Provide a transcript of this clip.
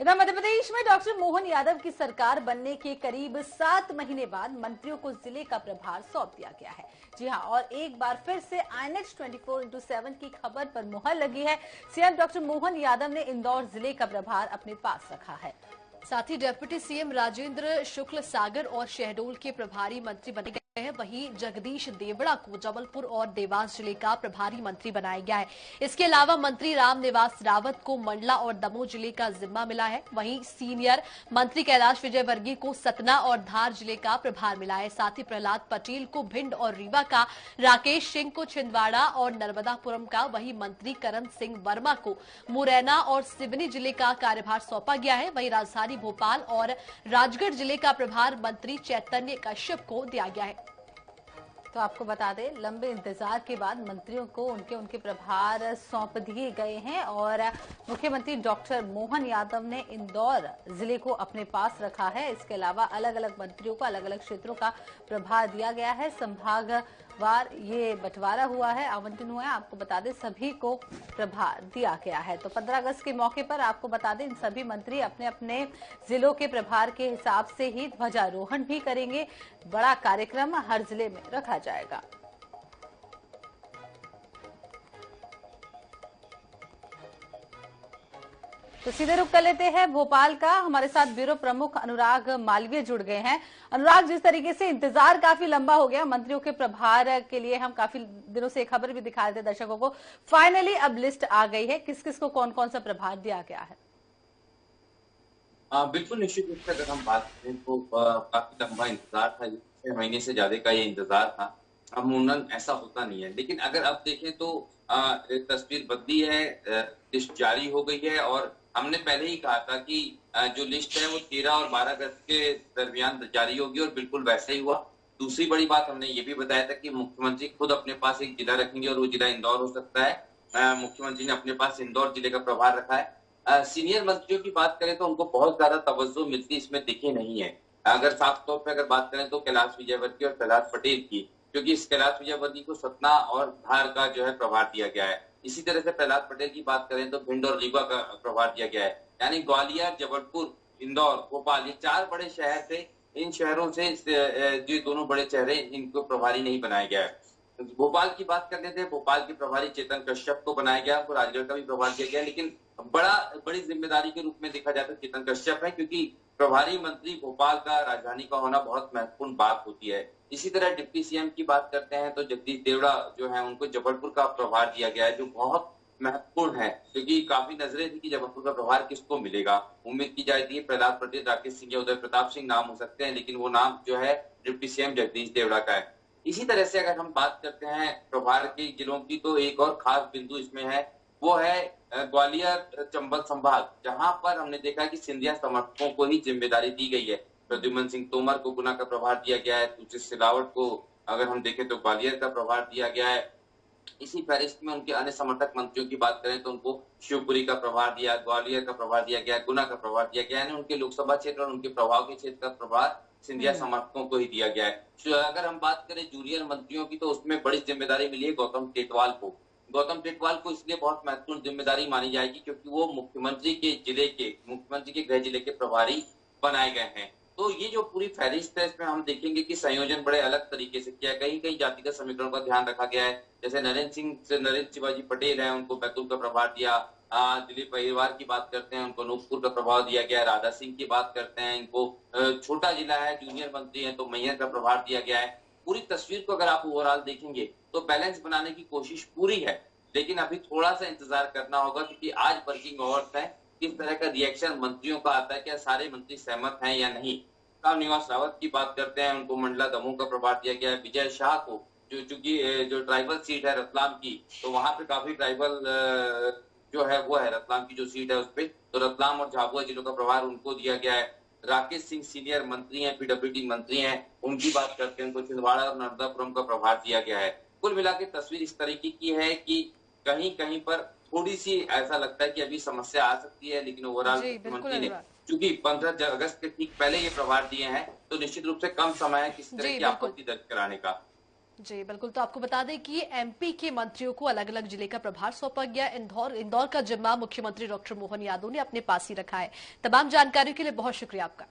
इधर मध्य प्रदेश में डॉक्टर मोहन यादव की सरकार बनने के करीब 7 महीने बाद मंत्रियों को जिले का प्रभार सौंप दिया गया है। जी हां, और एक बार फिर से INX 24x7 की खबर पर मुहर लगी है। सीएम डॉक्टर मोहन यादव ने इंदौर जिले का प्रभार अपने पास रखा है। साथ ही डिप्टी सीएम राजेंद्र शुक्ल सागर और शहडोल के प्रभारी मंत्री बने गए हैं। वहीं जगदीश देवड़ा को जबलपुर और देवास जिले का प्रभारी मंत्री बनाया गया है। इसके अलावा मंत्री रामनिवास रावत को मंडला और दमोह जिले का जिम्मा मिला है। वहीं सीनियर मंत्री कैलाश विजयवर्गीय को सतना और धार जिले का प्रभार मिला है। साथ ही प्रहलाद पटेल को भिंड और रीवा का, राकेश सिंह को छिंदवाड़ा और नर्मदापुरम का, वहीं मंत्री करण सिंह वर्मा को मुरैना और सिवनी जिले का कार्यभार सौंपा गया है। वहीं राजधानी भोपाल और राजगढ़ जिले का प्रभार मंत्री चैतन्य कश्यप को दिया गया है। तो आपको बता दें, लंबे इंतजार के बाद मंत्रियों को उनके प्रभार सौंप दिए गए हैं और मुख्यमंत्री डॉक्टर मोहन यादव ने इंदौर जिले को अपने पास रखा है। इसके अलावा अलग अलग मंत्रियों को अलग अलग क्षेत्रों का प्रभार दिया गया है। संभागवार ये बंटवारा हुआ है, आवंटन हुआ है। आपको बता दें, सभी को प्रभार दिया गया है। तो 15 अगस्त के मौके पर आपको बता दें, इन सभी मंत्री अपने अपने जिलों के प्रभार के हिसाब से ही ध्वजारोहण भी करेंगे। बड़ा कार्यक्रम हर जिले में रखा जाएगा। तो सीधे रुख कर लेते हैं भोपाल का। हमारे साथ ब्यूरो प्रमुख अनुराग मालवीय जुड़ गए हैं। अनुराग, जिस तरीके से इंतजार काफी लंबा हो गया मंत्रियों के प्रभार के लिए, हम काफी दिनों से खबर भी दिखा रहे थे दर्शकों को, फाइनली अब लिस्ट आ गई है। किस किस को कौन कौन सा प्रभार दिया गया है? बिल्कुल, निश्चित रूप से अगर हम बात करें तो काफी लंबा इंतजार था। 6 महीने से ज्यादा का ये इंतजार था। अमूमन ऐसा होता नहीं है, लेकिन अगर अब देखें तो तस्वीर बदली है। लिस्ट जारी हो गई है और हमने पहले ही कहा था कि जो लिस्ट है वो 13 और 12 अगस्त के दरमियान जारी होगी और बिल्कुल वैसे ही हुआ। दूसरी बड़ी बात, हमने ये भी बताया था कि मुख्यमंत्री खुद अपने पास एक जिला रखेंगे और वो जिला इंदौर हो सकता है। मुख्यमंत्री ने अपने पास इंदौर जिले का प्रभार रखा है। सीनियर मंत्रियों की बात करें तो उनको बहुत ज्यादा तवज्जो मिलती इसमें दिखी नहीं है। अगर साफ तौर पर अगर बात करें तो कैलाश विजयवर्गीय और प्रहलाद पटेल की, क्योंकि इस कैलाश विजयवर्गीय को सतना और धार का जो है प्रभार दिया गया है। इसी तरह से प्रहलाद पटेल की बात करें तो भिंड और रीवा का प्रभार दिया गया है। यानी ग्वालियर, जबलपुर, इंदौर, भोपाल, ये 4 बड़े शहर थे। इन शहरों से जो दोनों बड़े चेहरे, इनको प्रभारी नहीं बनाया गया है। भोपाल की बात कर लेते हैं। भोपाल के प्रभारी चेतन कश्यप को बनाया गया, उनको राजगढ़ का भी प्रभार दिया गया, लेकिन बड़ी जिम्मेदारी के रूप में देखा जाए तो चेतन कश्यप है, क्योंकि प्रभारी मंत्री भोपाल का, राजधानी का होना बहुत महत्वपूर्ण बात होती है। इसी तरह डिप्टी सीएम की बात करते हैं तो जगदीश देवड़ा जो है उनको जबलपुर का प्रभार दिया गया है, जो बहुत महत्वपूर्ण है, क्योंकि काफी नजरें थी कि जबलपुर का प्रभार किसको मिलेगा। उम्मीद की जाती है प्रहलाद पटेल, राकेश सिंह या उदय प्रताप सिंह नाम हो सकते हैं, लेकिन वो नाम जो है डिप्टी सीएम जगदीश देवड़ा का है। इसी तरह से अगर हम बात करते हैं प्रभार के जिलों की, तो एक और खास बिंदु इसमें है, वो है ग्वालियर चंबल संभाग, जहां पर हमने देखा कि सिंधिया समर्थकों को ही जिम्मेदारी दी गई है। प्रद्युम्न सिंह तोमर को गुना का प्रभार दिया गया है। तुलसी सिलावट को अगर हम देखें तो ग्वालियर का प्रभार दिया गया है। इसी फहरिस्त में उनके अन्य समर्थक मंत्रियों की बात करें तो उनको शिवपुरी का प्रभार दिया, ग्वालियर का प्रभार दिया गया, गुना का प्रभार दिया गया, यानी उनके लोकसभा क्षेत्र और उनके प्रभाव के क्षेत्र का प्रभार सिंधिया समर्थकों को ही दिया गया है। अगर हम बात करें जूनियर मंत्रियों की, तो उसमें बड़ी जिम्मेदारी मिली है गौतम टेटवाल को। गौतम टेटवाल को इसलिए बहुत महत्वपूर्ण जिम्मेदारी मानी जाएगी क्योंकि वो मुख्यमंत्री के गृह जिले के प्रभारी बनाए गए हैं। तो ये जो पूरी फहरिस्त है, इसमें हम देखेंगे कि संयोजन बड़े अलग तरीके से किया है। कहीं कहीं जातिगत समीकरण का ध्यान रखा गया है। जैसे नरेंद्र शिवाजी पटेल है, उनको बैतूल का प्रभार दिया। दिलीप अहिरवार की बात करते हैं, उनको नूरपुर का प्रभाव दिया गया। राधा सिंह की बात करते हैं, इनको छोटा जिला है, जूनियर मंत्री है, तो मैहर का प्रभार दिया गया है। पूरी तस्वीर को अगर आप ओवरऑल देखेंगे तो बैलेंस बनाने की कोशिश पूरी है, लेकिन अभी थोड़ा सा इंतजार करना होगा, क्योंकि आज वर्किंग आवर्स है। किस तरह का रिएक्शन मंत्रियों का आता है, क्या सारे मंत्री सहमत हैं या नहीं। रामनिवास रावत की बात करते हैं, उनको मंडला दमोह का प्रभार दिया गया है। विजय शाह को, जो ट्राइबल सीट है रतलाम की, तो वहां पे काफी ट्राइबल जो है वो है, रतलाम की जो सीट है उस पे, तो रतलाम और झाबुआ जिलों का प्रभार उनको दिया गया है। राकेश सिंह सीनियर मंत्री हैं, पीडब्ल्यूडी मंत्री हैं, उनकी बात करते हैं, उनको छिंदवाड़ा और नर्मदापुरम का प्रभार दिया गया है। कुल मिला के तस्वीर इस तरीके की है कि कहीं कहीं पर थोड़ी सी ऐसा लगता है कि अभी समस्या आ सकती है, लेकिन ओवरऑल मुख्यमंत्री ने चूंकि 15 अगस्त के ठीक पहले ये प्रभार दिए हैं, तो निश्चित रूप से कम समय है किसी तरह की आपत्ति दर्ज कराने का। जी बिल्कुल। तो आपको बता दें कि एमपी के मंत्रियों को अलग अलग जिले का प्रभार सौंपा गया। इंदौर का जिम्मा मुख्यमंत्री डॉक्टर मोहन यादव ने अपने पास ही रखा है। तमाम जानकारी के लिए बहुत शुक्रिया आपका।